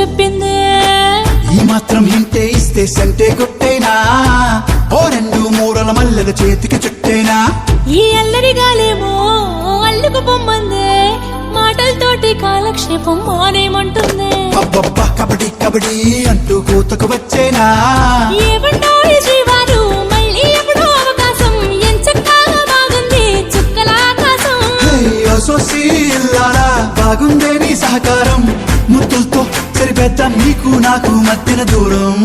చెప్పింది. ఈ మాత్రం హింటే ఇస్తే సంటే కొట్టేనా, ఓ 2-3 మల్లెల చేతికి చుట్టేనా. ఈ అల్లరి గాలేమో అల్లుకు పొమ్మందే, మాటలతోటి కాలక్షేపం మానేమంటుంది. అబ్బబ్బా కబడ్డీ కబడ్డీ అంటూ కూతకు వచ్చేనా. ఏమంటారు జీవాలు మళ్ళీ ఎప్పుడో అవకాశం, ఎంచక్కాగా బాగుంది చుక్కల ఆకాశం. బాగుందే నీ సహకారం, ముద్దులతో సరిపెద్దాం నీకు నాకు మధ్యన దూరం.